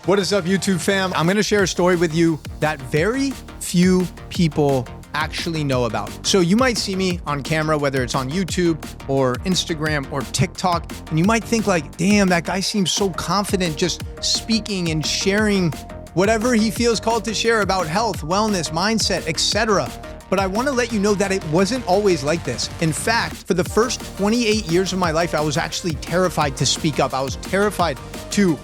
What is up, YouTube fam? I'm gonna share a story with you that very few people actually know about. So you might see me on camera, whether it's on YouTube or Instagram or TikTok, and you might think like, damn, that guy seems so confident just speaking and sharing whatever he feels called to share about health, wellness, mindset, etc. But I want to let you know that it wasn't always like this. In fact, for the first 28 years of my life, I was actually terrified to speak up. I was terrified to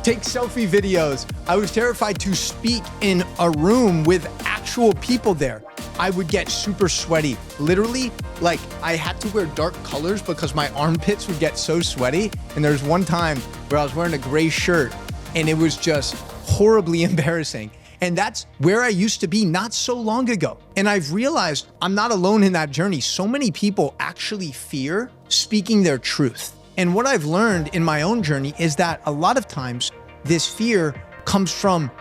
take selfie videos. I was terrified to speak in a room with actual people there. I would get super sweaty. Literally, like I had to wear dark colors because my armpits would get so sweaty. And there's one time where I was wearing a gray shirt and it was just horribly embarrassing. And that's where I used to be not so long ago. And I've realized I'm not alone in that journey. So many people actually fear speaking their truth. And what I've learned in my own journey is that a lot of times this fear comes from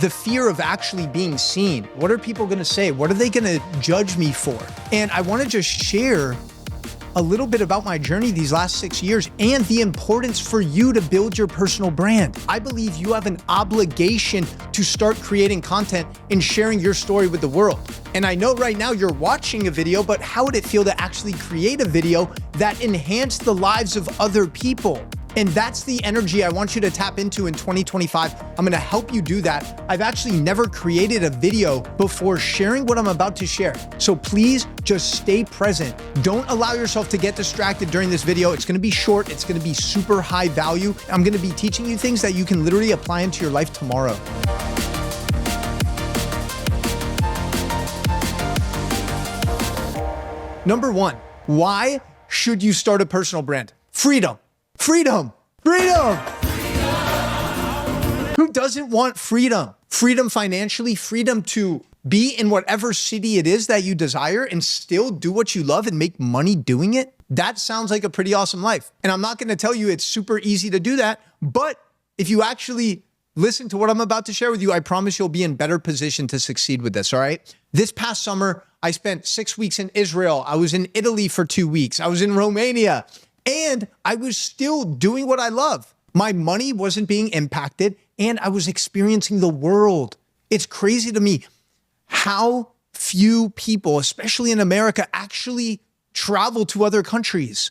the fear of actually being seen. What are people gonna say? What are they gonna judge me for? And I wanna just share a little bit about my journey these last 6 years and the importance for you to build your personal brand. I believe you have an obligation to start creating content and sharing your story with the world. And I know right now you're watching a video, but how would it feel to actually create a video that enhanced the lives of other people? And that's the energy I want you to tap into in 2025. I'm gonna help you do that. I've actually never created a video before sharing what I'm about to share. So please just stay present. Don't allow yourself to get distracted during this video. It's gonna be short, it's gonna be super high value. I'm gonna be teaching you things that you can literally apply into your life tomorrow. Number one, why should you start a personal brand? Freedom. Freedom, freedom. Who doesn't want freedom? Freedom financially, freedom to be in whatever city it is that you desire and still do what you love and make money doing it. That sounds like a pretty awesome life. And I'm not gonna tell you it's super easy to do that, but if you actually listen to what I'm about to share with you, I promise you'll be in better position to succeed with this, all right? This past summer, I spent 6 weeks in Israel. I was in Italy for 2 weeks. I was in Romania. And I was still doing what I love. My money wasn't being impacted and I was experiencing the world. It's crazy to me how few people, especially in America, actually travel to other countries.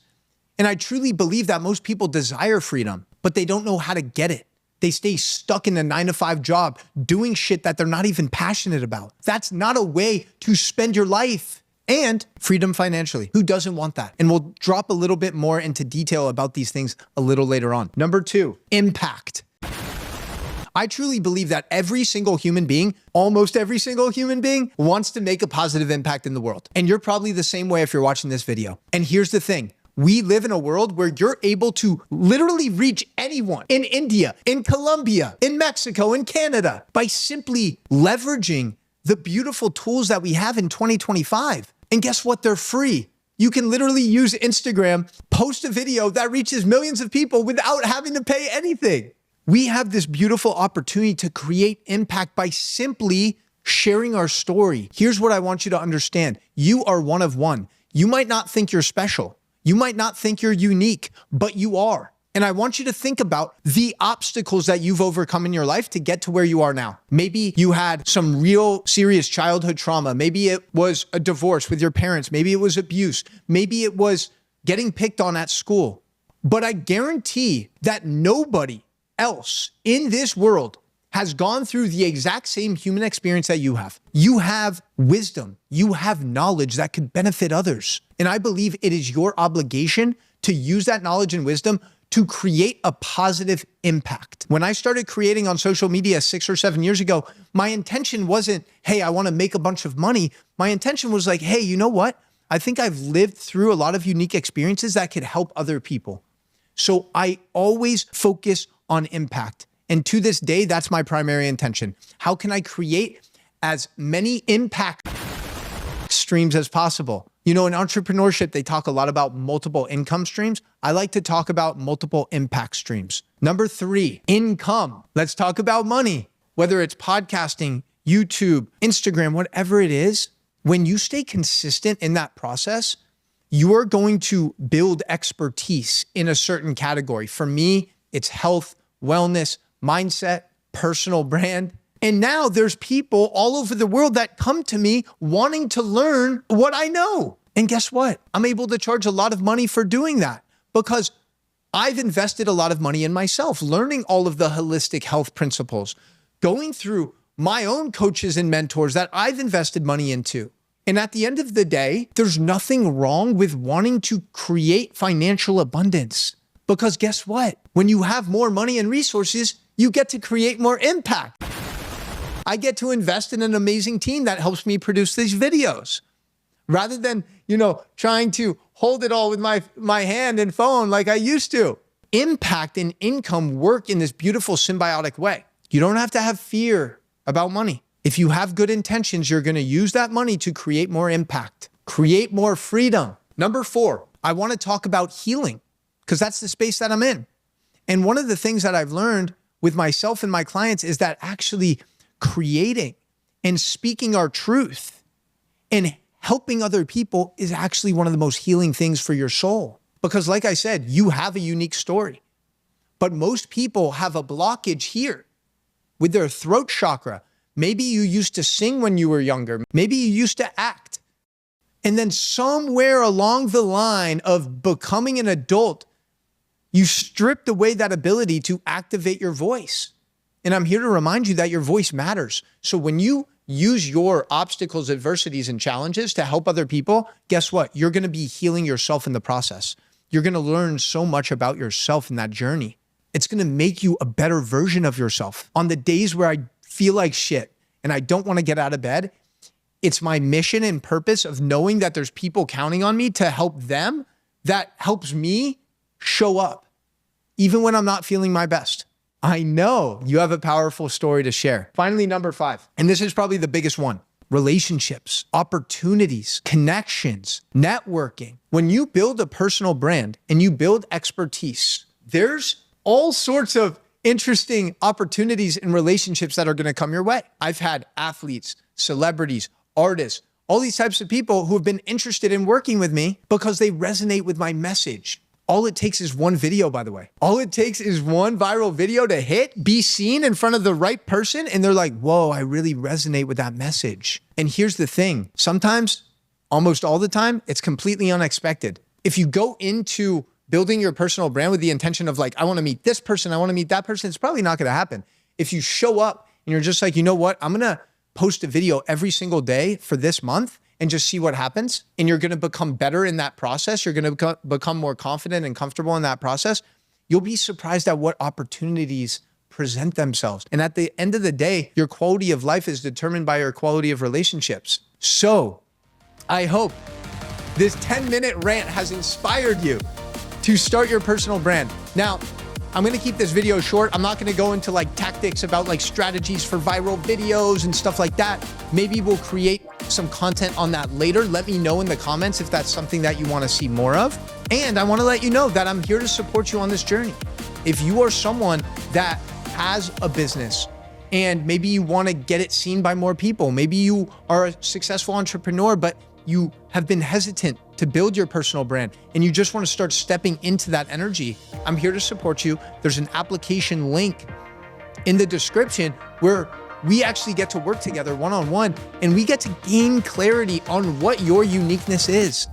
And I truly believe that most people desire freedom, but they don't know how to get it. They stay stuck in a 9-to-5 job doing shit that they're not even passionate about. That's not a way to spend your life. And freedom financially. Who doesn't want that? And we'll drop a little bit more into detail about these things a little later on. Number two, impact. I truly believe that every single human being, almost every single human being, wants to make a positive impact in the world. And you're probably the same way if you're watching this video. And here's the thing. We live in a world where you're able to literally reach anyone in India, in Colombia, in Mexico, in Canada by simply leveraging the beautiful tools that we have in 2025. And guess what? They're free. You can literally use Instagram, post a video that reaches millions of people without having to pay anything. We have this beautiful opportunity to create impact by simply sharing our story. Here's what I want you to understand. You are one of one. You might not think you're special. You might not think you're unique, but you are. And I want you to think about the obstacles that you've overcome in your life to get to where you are now. Maybe you had some real serious childhood trauma. Maybe it was a divorce with your parents. Maybe it was abuse. Maybe it was getting picked on at school. But I guarantee that nobody else in this world has gone through the exact same human experience that you have. You have wisdom. You have knowledge that could benefit others. And I believe it is your obligation to use that knowledge and wisdom to create a positive impact. When I started creating on social media 6 or 7 years ago, my intention wasn't, hey, I want to make a bunch of money. My intention was like, hey, you know what? I think I've lived through a lot of unique experiences that could help other people. So I always focus on impact. And to this day, that's my primary intention. How can I create as many impact streams as possible? You know, in entrepreneurship, they talk a lot about multiple income streams. I like to talk about multiple impact streams. Number three, income. Let's talk about money. Whether it's podcasting, YouTube, Instagram, whatever it is, when you stay consistent in that process, you're going to build expertise in a certain category. For me, it's health, wellness, mindset, personal brand. And now there's people all over the world that come to me wanting to learn what I know. And guess what? I'm able to charge a lot of money for doing that because I've invested a lot of money in myself, learning all of the holistic health principles, going through my own coaches and mentors that I've invested money into. And at the end of the day, there's nothing wrong with wanting to create financial abundance. Because guess what? When you have more money and resources, you get to create more impact. I get to invest in an amazing team that helps me produce these videos. Rather than, trying to hold it all with my hand and phone like I used to. Impact and income work in this beautiful symbiotic way. You don't have to have fear about money. If you have good intentions, you're going to use that money to create more impact, create more freedom. Number 4, I want to talk about healing because that's the space that I'm in. And one of the things that I've learned with myself and my clients is that actually creating and speaking our truth and helping other people is actually one of the most healing things for your soul. Because like I said, you have a unique story, but most people have a blockage here with their throat chakra. Maybe you used to sing when you were younger. Maybe you used to act. And then somewhere along the line of becoming an adult, you stripped away that ability to activate your voice. And I'm here to remind you that your voice matters. So when you use your obstacles, adversities, and challenges to help other people, guess what? You're going to be healing yourself in the process. You're going to learn so much about yourself in that journey. It's going to make you a better version of yourself. On the days where I feel like shit and I don't want to get out of bed, it's my mission and purpose of knowing that there's people counting on me to help them that helps me show up, even when I'm not feeling my best. I know you have a powerful story to share. Finally, number 5, and this is probably the biggest one: relationships, opportunities, connections, networking. When you build a personal brand and you build expertise, there's all sorts of interesting opportunities and relationships that are going to come your way. I've had athletes, celebrities, artists, all these types of people who have been interested in working with me because they resonate with my message. All it takes is one video, by the way. All it takes is one viral video to hit, be seen in front of the right person, and they're like, whoa, I really resonate with that message. And here's the thing. Sometimes, almost all the time, it's completely unexpected. If you go into building your personal brand with the intention of like, I want to meet this person, I want to meet that person, it's probably not going to happen. If you show up and you're just like, you know what, I'm going to post a video every single day for this month and just see what happens. And you're going to become better in that process. You're going to become more confident and comfortable in that process. You'll be surprised at what opportunities present themselves. And at the end of the day, your quality of life is determined by your quality of relationships. So I hope this 10-minute rant has inspired you to start your personal brand. Now, I'm going to keep this video short. I'm not going to go into like tactics about like strategies for viral videos and stuff like that. Maybe we'll create some content on that later. Let me know in the comments if that's something that you want to see more of. And I want to let you know that I'm here to support you on this journey. If you are someone that has a business and maybe you want to get it seen by more people, maybe you are a successful entrepreneur, but you have been hesitant to build your personal brand and you just want to start stepping into that energy, I'm here to support you. There's an application link in the description where we actually get to work together one-on-one and we get to gain clarity on what your uniqueness is.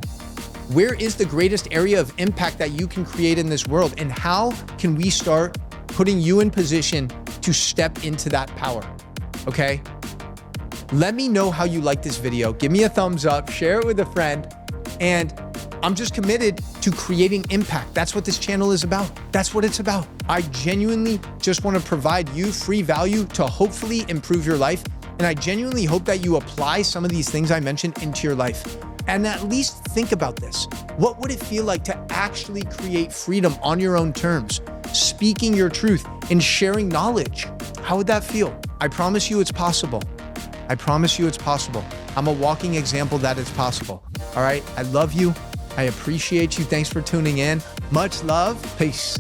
Where is the greatest area of impact that you can create in this world? And how can we start putting you in position to step into that power? Okay? Let me know how you like this video. Give me a thumbs up, share it with a friend, and I'm just committed to creating impact. That's what this channel is about. That's what it's about. I genuinely just want to provide you free value to hopefully improve your life. And I genuinely hope that you apply some of these things I mentioned into your life. And at least think about this. What would it feel like to actually create freedom on your own terms, speaking your truth and sharing knowledge? How would that feel? I promise you it's possible. I promise you it's possible. I'm a walking example that it's possible. All right. I love you. I appreciate you. Thanks for tuning in. Much love. Peace.